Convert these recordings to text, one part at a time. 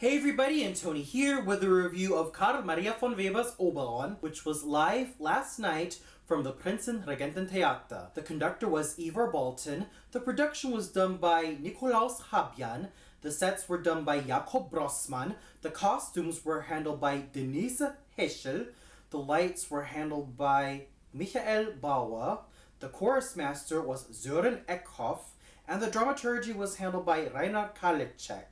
Hey everybody, and Tony here with a review of Karl Maria von Weber's Oberon, which was live last night from the Prinzenregententheater. The conductor was Ivar Bolton, the production was done by Nikolaus Habjan, the sets were done by Jakob Brossmann, the costumes were handled by Denise Heschel, the lights were handled by Michael Bauer, the chorus master was Sören Eckhoff, and the dramaturgy was handled by Reinhard Kalecek.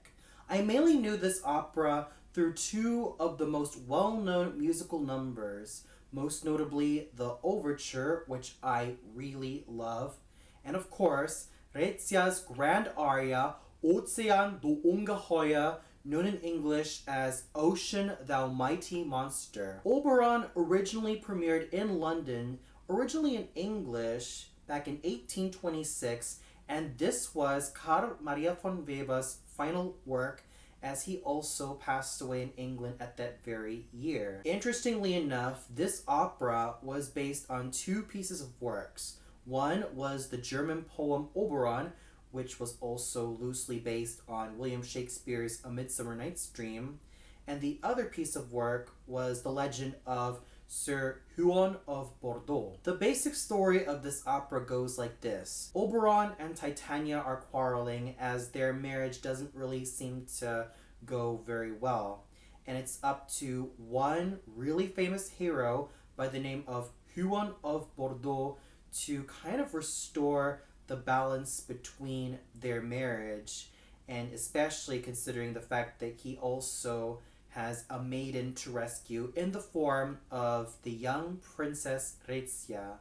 I mainly knew this opera through two of the most well-known musical numbers, most notably the overture, which I really love, and of course, Rezia's grand aria, Ozean du Ungeheuer, known in English as Ocean Thou Mighty Monster. Oberon originally premiered in London, originally in English, back in 1826, and this was Karl Maria von Weber's final work, as he also passed away in England at that very year. Interestingly enough, this opera was based on two pieces of works. One was the German poem Oberon, which was also loosely based on William Shakespeare's A Midsummer Night's Dream, and the other piece of work was the legend of Sir Huon of Bordeaux. The basic story of this opera goes like this. Oberon and Titania are quarreling as their marriage doesn't really seem to go very well. And it's up to one really famous hero by the name of Huon of Bordeaux to kind of restore the balance between their marriage, and especially considering the fact that he also has a maiden to rescue in the form of the young princess Rezia.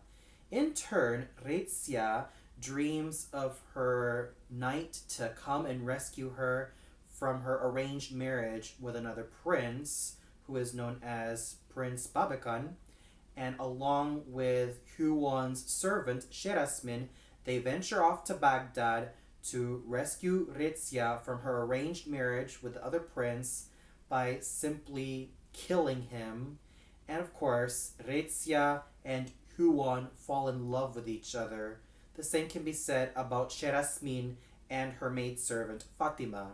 In turn, Rezia dreams of her knight to come and rescue her from her arranged marriage with another prince, who is known as Prince Babakan, and along with Huon's servant Sherasmin, they venture off to Baghdad to rescue Rezia from her arranged marriage with the other prince by simply killing him. And of course, Rezia and Huon fall in love with each other. The same can be said about Sherasmin and her maidservant Fatima.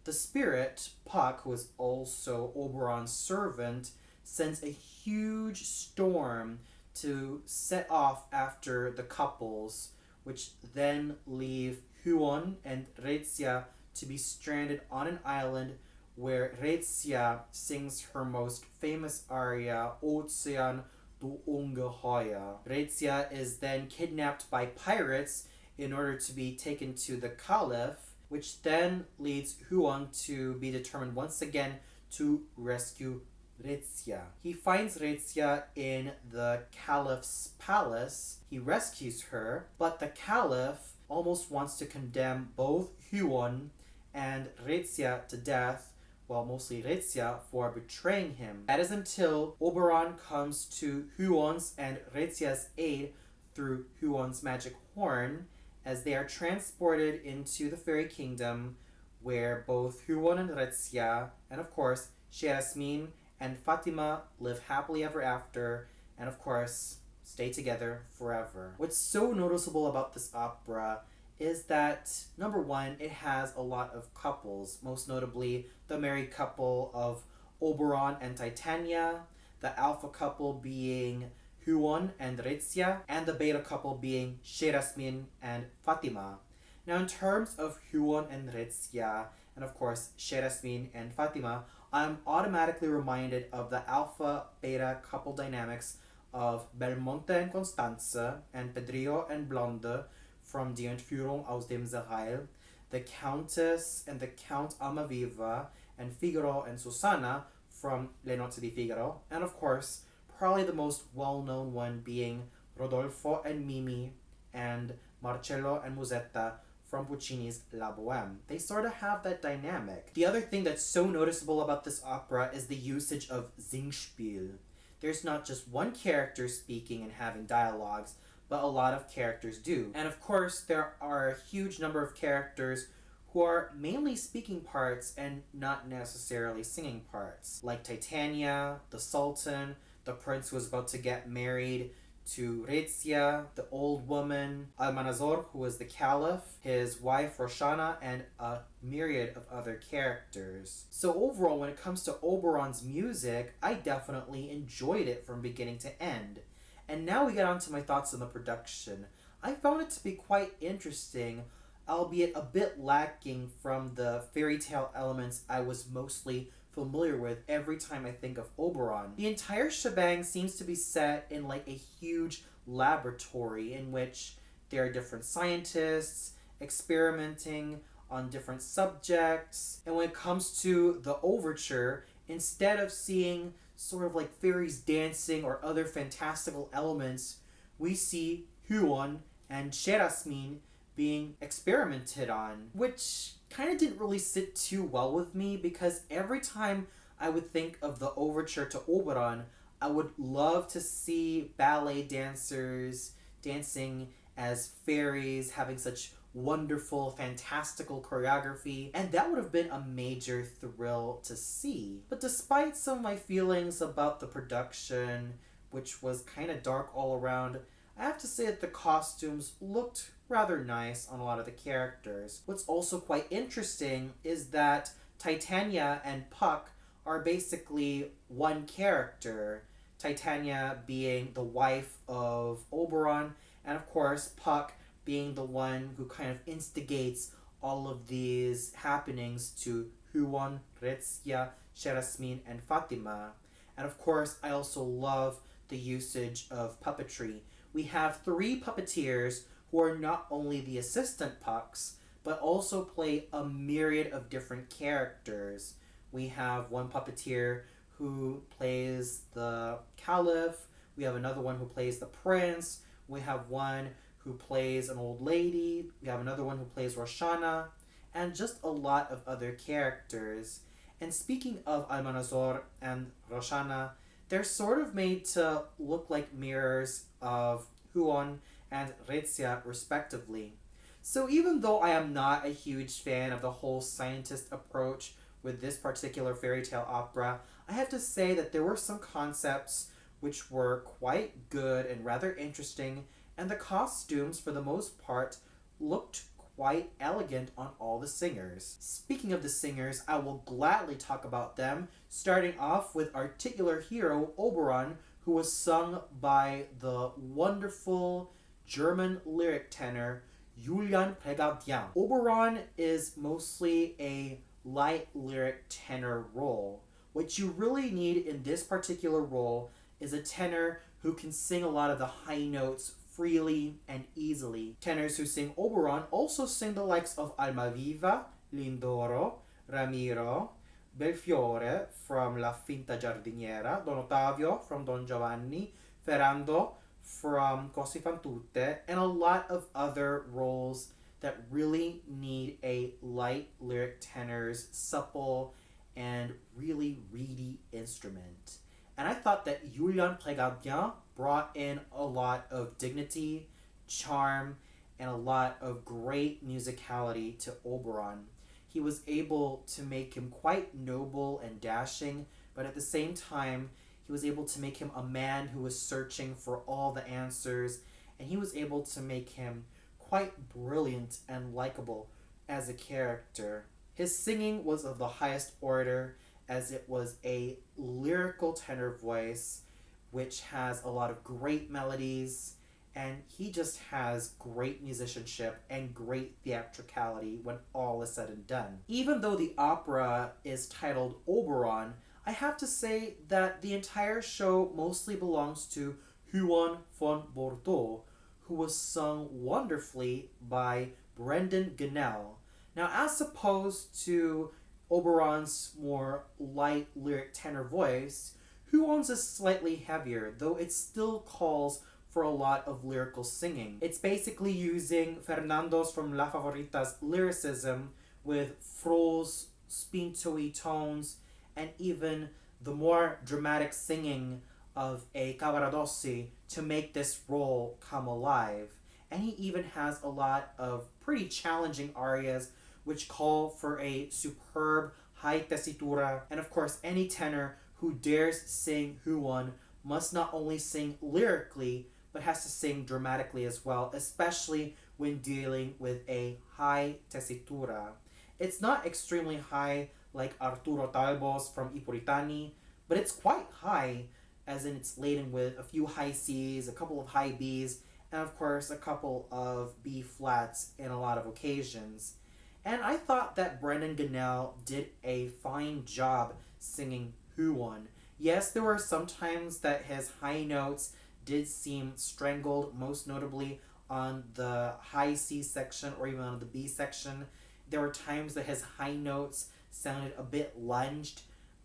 The spirit, Puck, who is also Oberon's servant, sends a huge storm to set off after the couples, which then leave Huon and Rezia to be stranded on an island where Rezia sings her most famous aria, Ozean du Ungeheuer. Rezia is then kidnapped by pirates in order to be taken to the Caliph, which then leads Huon to be determined once again to rescue Rezia. He finds Rezia in the Caliph's palace. He rescues her, but the Caliph almost wants to condemn both Huon and Rezia to death, well, mostly Rezia, for betraying him. That is until Oberon comes to Huon's and Rezia's aid through Huon's magic horn, as they are transported into the fairy kingdom, where both Huon and Rezia, and of course Sherasmin and Fatima, live happily ever after, and of course stay together forever. What's so noticeable about this opera is that, number one, it has a lot of couples, most notably the married couple of Oberon and Titania, the alpha couple being Huon and Rezia, and the beta couple being Sherasmin and Fatima. Now, in terms of Huon and Rezia, and of course Sherasmin and Fatima, I'm automatically reminded of the alpha-beta couple dynamics of Belmonte and Constanze, and Pedrillo and Blonde from Die Entführung aus dem Serail, the Countess and the Count Almaviva, and Figaro and Susanna from Le Nozze di Figaro, and of course, probably the most well-known one being Rodolfo and Mimi, and Marcello and Musetta from Puccini's La Bohème. They sort of have that dynamic. The other thing that's so noticeable about this opera is the usage of Singspiel. There's not just one character speaking and having dialogues, but a lot of characters do. And of course, there are a huge number of characters who are mainly speaking parts and not necessarily singing parts, like Titania, the Sultan, the prince who was about to get married to Rezia, the old woman, Almanazor, who was the caliph, his wife Roshana, and a myriad of other characters. So overall, when it comes to Oberon's music, I definitely enjoyed it from beginning to end. And now we get on to my thoughts on the production. I found it to be quite interesting, albeit a bit lacking from the fairy tale elements I was mostly familiar with every time I think of Oberon. The entire shebang seems to be set in like a huge laboratory in which there are different scientists experimenting on different subjects. And when it comes to the overture, instead of seeing sort of like fairies dancing or other fantastical elements, we see Huon and Sherasmin being experimented on, which kind of didn't really sit too well with me because every time I would think of the overture to Oberon, I would love to see ballet dancers dancing as fairies, having such wonderful, fantastical choreography, and that would have been a major thrill to see. But despite some of my feelings about the production, which was kind of dark all around, I have to say that the costumes looked rather nice on a lot of the characters. What's also quite interesting is that Titania and Puck are basically one character. Titania being the wife of Oberon, and of course Puck being the one who kind of instigates all of these happenings to Huon, Rezia, Sherasmin, and Fatima. And of course, I also love the usage of puppetry. We have 3 puppeteers who are not only the assistant Pucks, but also play a myriad of different characters. We have one puppeteer who plays the caliph, we have another one who plays the prince, we have one who plays an old lady, we have another one who plays Roshana, and just a lot of other characters. And speaking of Almanazor and Roshana, they're sort of made to look like mirrors of Huon and Rezia respectively. So even though I am not a huge fan of the whole scientist approach with this particular fairy tale opera, I have to say that there were some concepts which were quite good and rather interesting, and the costumes, for the most part, looked quite elegant on all the singers. Speaking of the singers, I will gladly talk about them, starting off with our titular hero, Oberon, who was sung by the wonderful German lyric tenor, Julian Pregardien. Oberon is mostly a light lyric tenor role. What you really need in this particular role is a tenor who can sing a lot of the high notes freely and easily. Tenors who sing Oberon also sing the likes of Almaviva, Lindoro, Ramiro, Belfiore from La Finta Giardiniera, Don Ottavio from Don Giovanni, Ferrando from Così fan tutte, and a lot of other roles that really need a light lyric tenor's supple and really reedy instrument. And I thought that Julian Pregardien brought in a lot of dignity, charm, and a lot of great musicality to Oberon. He was able to make him quite noble and dashing, but at the same time, he was able to make him a man who was searching for all the answers, and he was able to make him quite brilliant and likable as a character. His singing was of the highest order, as it was a lyrical tenor voice which has a lot of great melodies, and he just has great musicianship and great theatricality when all is said and done. Even though the opera is titled Oberon, I have to say that the entire show mostly belongs to Huon von Bordeaux, who was sung wonderfully by Brendan Gunnell. Now, as opposed to Oberon's more light lyric tenor voice, Huon's is slightly heavier, though it still calls for a lot of lyrical singing. It's basically using Fernando's from La Favorita's lyricism with Fro's spinto-y tones and even the more dramatic singing of a Cavaradossi to make this role come alive. And he even has a lot of pretty challenging arias which call for a superb high tessitura. And of course, any tenor who dares sing Huon must not only sing lyrically, but has to sing dramatically as well, especially when dealing with a high tessitura. It's not extremely high like Arturo Talbos from I Puritani, but it's quite high, as in it's laden with a few high C's, a couple of high B's, and of course a couple of B flats in a lot of occasions. And I thought that Brendan Gannell did a fine job singing Huon. Yes, there were some times that his high notes did seem strangled, most notably on the high C section or even on the B section. There were times that his high notes sounded a bit lunged,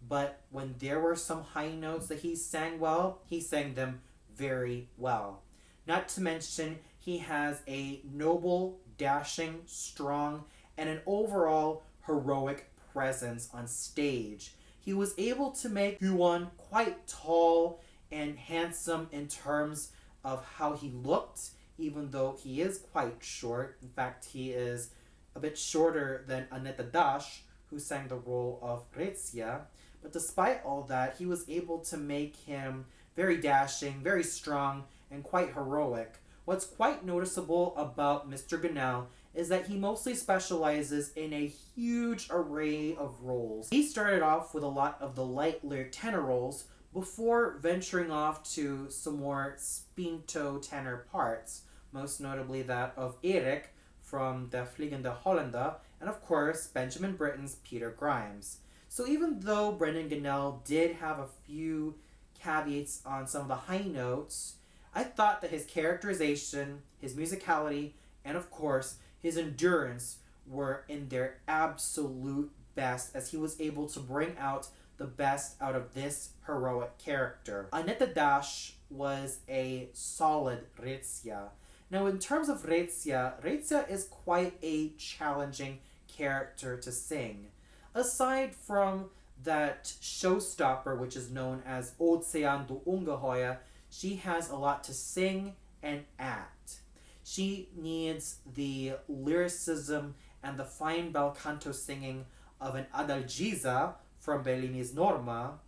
but when there were some high notes that he sang well, he sang them very well. Not to mention, he has a noble, dashing, strong, and an overall heroic presence on stage. He was able to make Huon quite tall and handsome in terms of how he looked, even though he is quite short. In fact, he is a bit shorter than Annette Dash, who sang the role of Rezia. But despite all that, he was able to make him very dashing, very strong, and quite heroic. What's quite noticeable about Mr. Gannell is that he mostly specializes in a huge array of roles. He started off with a lot of the light lyric tenor roles before venturing off to some more spinto tenor parts, most notably that of Erik from Der Fliegende Holländer, and of course Benjamin Britten's Peter Grimes. So even though Brendan Gannell did have a few caveats on some of the high notes, I thought that his characterization, his musicality, and of course his endurance were in their absolute best, as he was able to bring out the best out of this heroic character. Annette Dash was a solid Rezia. Now in terms of Rezia is quite a challenging character to sing. Aside from that showstopper, which is known as Ozean du Ungeheuer, she has a lot to sing and act. She needs the lyricism and the fine bel canto singing of an Adalgisa from Bellini's Norma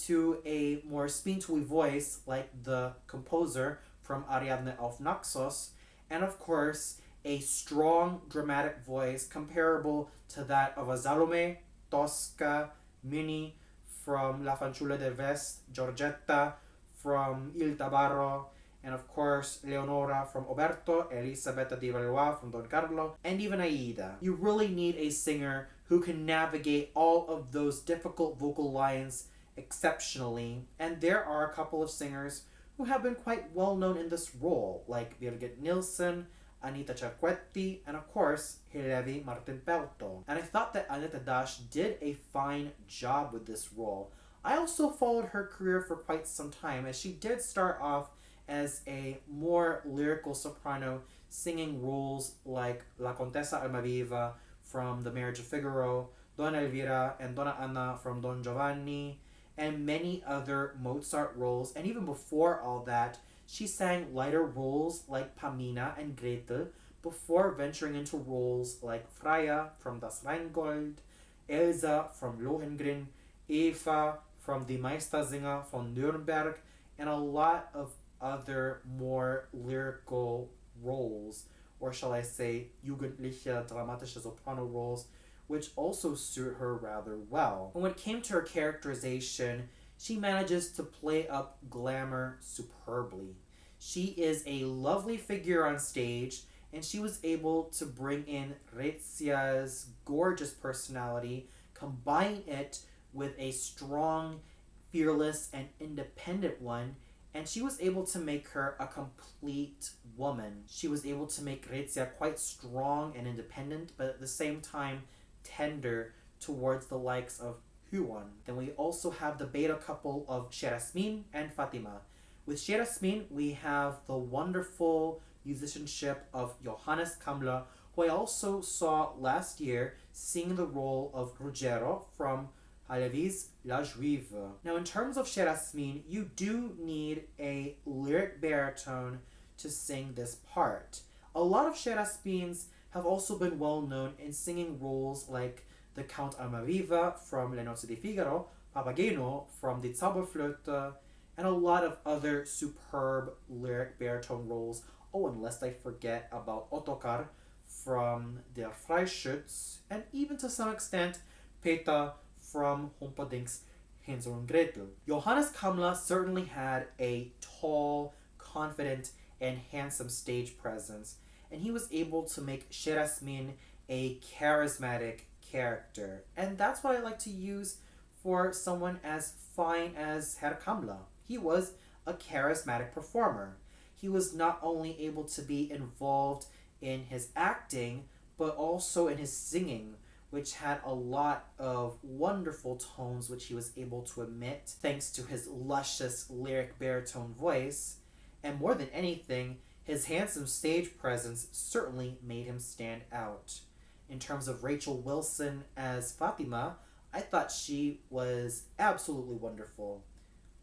to a more spintoy voice like the composer from Ariadne auf Naxos, and of course a strong dramatic voice comparable to that of a Salome, Tosca, Mini from La Fanciulla del West, Giorgetta from Il Tabarro, and of course Leonora from Oberto, Elisabetta di Valois from Don Carlo, and even Aida. You really need a singer who can navigate all of those difficult vocal lines exceptionally, and there are a couple of singers who have been quite well known in this role, like Birgit Nilsson, Anita Cerquetti, and of course Hillevi Martin Pelto. And I thought that Annette Dash did a fine job with this role. I also followed her career for quite some time, as she did start off as a more lyrical soprano, singing roles like La Contessa Almaviva from The Marriage of Figaro, Donna Elvira and Donna Anna from Don Giovanni, and many other Mozart roles. And even before all that, she sang lighter roles like Pamina and Gretel before venturing into roles like Freya from Das Rheingold, Elsa from Lohengrin, Eva from Die Meistersinger von Nürnberg, and a lot of other more lyrical roles, or shall I say jugendliche dramatische soprano roles, which also suit her rather well. And when it came to her characterization, she manages to play up glamour superbly. She is a lovely figure on stage, and she was able to bring in Rezia's gorgeous personality, combine it with a strong, fearless, and independent one, and she was able to make her a complete woman. She was able to make Rezia quite strong and independent, but at the same time tender towards the likes of Huon. Then we also have the beta couple of Sherasmin and Fatima. With Sherasmin, we have the wonderful musicianship of Johannes Kamler, who I also saw last year sing the role of Ruggiero from Halévy's La Juive. Now, in terms of Sherasmin, you do need a lyric baritone to sing this part. A lot of Sherasmins have also been well known in singing roles like the Count Almaviva from Le Nozze di Figaro, Papageno from Die Zauberflöte, and a lot of other superb lyric baritone roles. Oh, unless I forget about Ottokar from Der Freischütz, and even to some extent Peter from Humperdinck's Hansel and Gretel. Johannes Kamla certainly had a tall, confident, and handsome stage presence, and he was able to make Sherasmin a charismatic character. And that's what I like to use for someone as fine as Herr Kamla. He was a charismatic performer. He was not only able to be involved in his acting, but also in his singing, which had a lot of wonderful tones which he was able to emit thanks to his luscious lyric baritone voice. And more than anything, his handsome stage presence certainly made him stand out. In terms of Rachel Wilson as Fatima, I thought she was absolutely wonderful.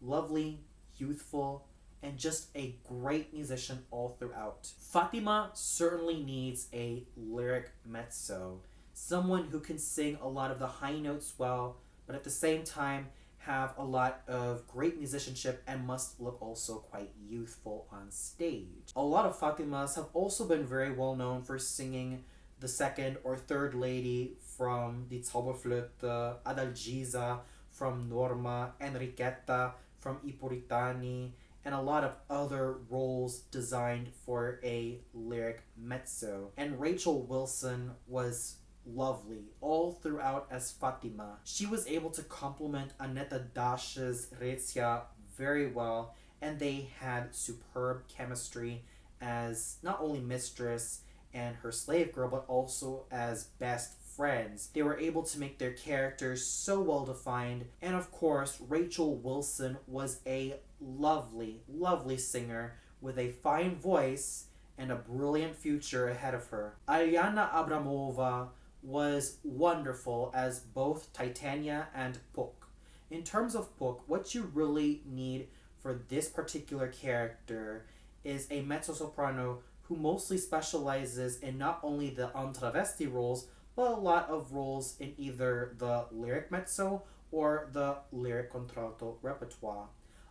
Lovely, youthful, and just a great musician all throughout. Fatima certainly needs a lyric mezzo, someone who can sing a lot of the high notes well, but at the same time have a lot of great musicianship and must look also quite youthful on stage. A lot of Fatimas have also been very well known for singing the second or third lady from Die Zauberflöte, Adalgisa from Norma, Enriqueta from I Puritani, and a lot of other roles designed for a lyric mezzo. And Rachel Wilson was lovely all throughout as Fatima. She was able to complement Annetta Dash's Rezia very well, and they had superb chemistry as not only mistress and her slave girl, but also as best friends. They were able to make their characters so well defined, and of course, Rachel Wilson was a lovely, lovely singer with a fine voice and a brilliant future ahead of her. Alyana Abramova was wonderful as both Titania and Puck. In terms of Puck, what you really need for this particular character is a mezzo-soprano who mostly specializes in not only the entravesti roles, but a lot of roles in either the lyric mezzo or the lyric contralto repertoire.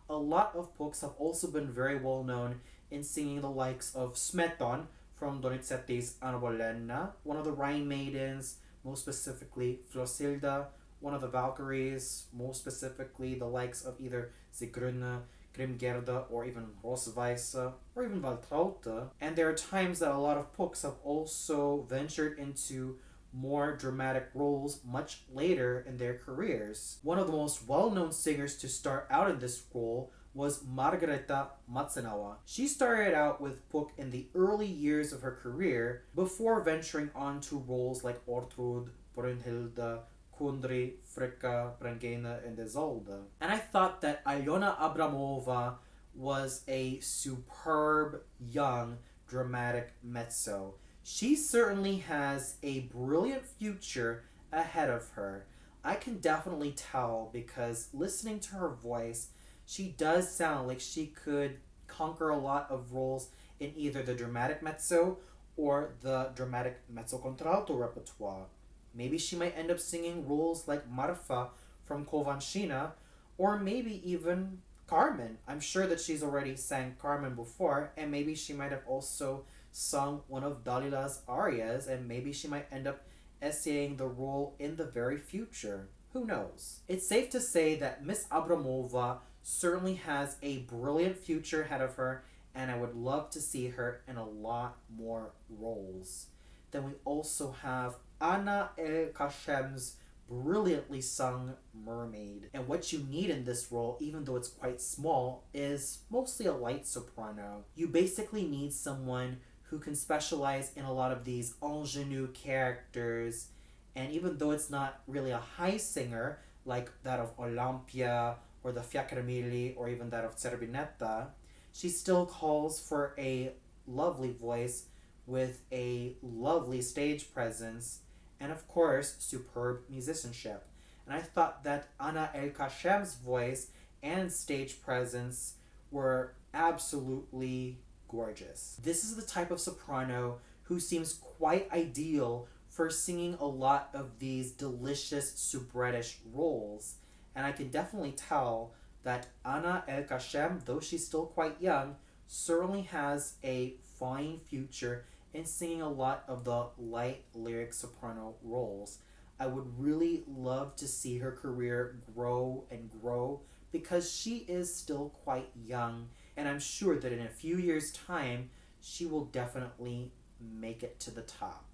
A lot of Pucks have also been very well known in singing the likes of Smeton from Donizetti's Anna Bolena, one of the Rhine maidens, most specifically Flosilda, one of the Valkyries, most specifically the likes of either Sigrunne, Grimgerda, or even Rosweisse, or even Waltraute. And there are times that a lot of Pucks have also ventured into more dramatic roles much later in their careers. One of the most well-known singers to start out in this role was Margareta Matsunawa. She started out with Puck in the early years of her career before venturing on to roles like Ortrud, Brunhilde, Kundry, Fricka, Brangena, and Isolde. And I thought that Alyona Abramova was a superb young dramatic mezzo. She certainly has a brilliant future ahead of her. I can definitely tell because listening to her voice, she does sound like she could conquer a lot of roles in either the dramatic mezzo or the dramatic mezzo contralto repertoire. Maybe she might end up singing roles like Marfa from Kovanshina, or maybe even Carmen. I'm sure that she's already sang Carmen before, and maybe she might have also sung one of Dalila's arias, and maybe she might end up essaying the role in the very future. Who knows? It's safe to say that Miss Abramova certainly has a brilliant future ahead of her, and I would love to see her in a lot more roles. Then we also have Anna El Kashem's brilliantly sung Mermaid. And what you need in this role, even though it's quite small, is mostly a light soprano. You basically need someone who can specialize in a lot of these ingenue characters, and even though it's not really a high singer like that of Olympia or the Fiaccramilli or even that of Zerbinetta, she still calls for a lovely voice with a lovely stage presence and of course superb musicianship. And I thought that Anna El Kashem's voice and stage presence were absolutely gorgeous. This is the type of soprano who seems quite ideal for singing a lot of these delicious soubrette-ish roles, and I can definitely tell that Ana El Kashem, though she's still quite young, certainly has a fine future in singing a lot of the light lyric soprano roles. I would really love to see her career grow and grow because she is still quite young, and I'm sure that in a few years' time, she will definitely make it to the top.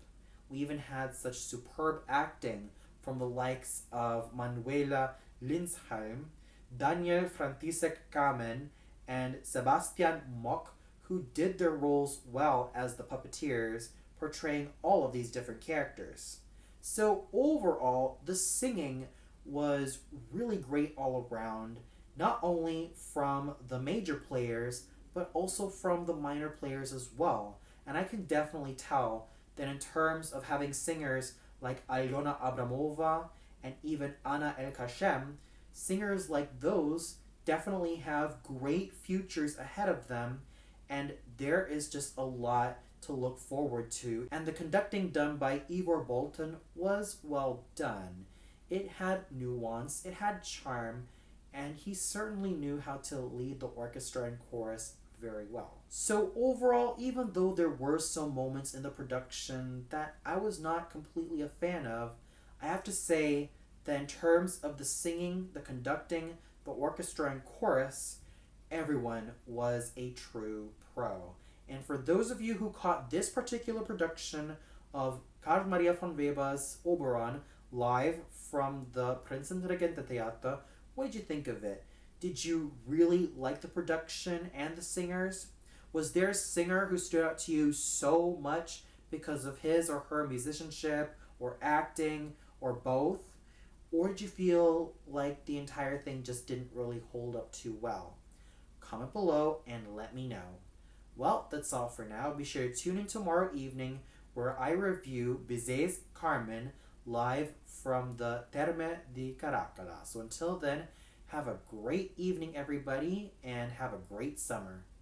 We even had such superb acting from the likes of Manuela Linsheim, Daniel František Kamen, and Sebastian Mock, who did their roles well as the puppeteers, portraying all of these different characters. So, overall, the singing was really great all around, not only from the major players, but also from the minor players as well. And I can definitely tell that in terms of having singers like Alyona Abramova and even Ana El Kashem, singers like those definitely have great futures ahead of them, and there is just a lot to look forward to. And the conducting done by Ivor Bolton was well done. It had nuance, it had charm, and he certainly knew how to lead the orchestra and chorus very well. So, overall, even though there were some moments in the production that I was not completely a fan of, I have to say that in terms of the singing, the conducting, the orchestra, and chorus, everyone was a true pro. And for those of you who caught this particular production of Karl Maria von Weber's Oberon live from the Prinzenregententheater, what did you think of it? Did you really like the production and the singers? Was there a singer who stood out to you so much because of his or her musicianship or acting or both? Or did you feel like the entire thing just didn't really hold up too well? Comment below and let me know. Well, that's all for now. Be sure to tune in tomorrow evening where I review Bizet's Carmen live from the Terme di Caracalla. So until then, have a great evening, everybody, and have a great summer.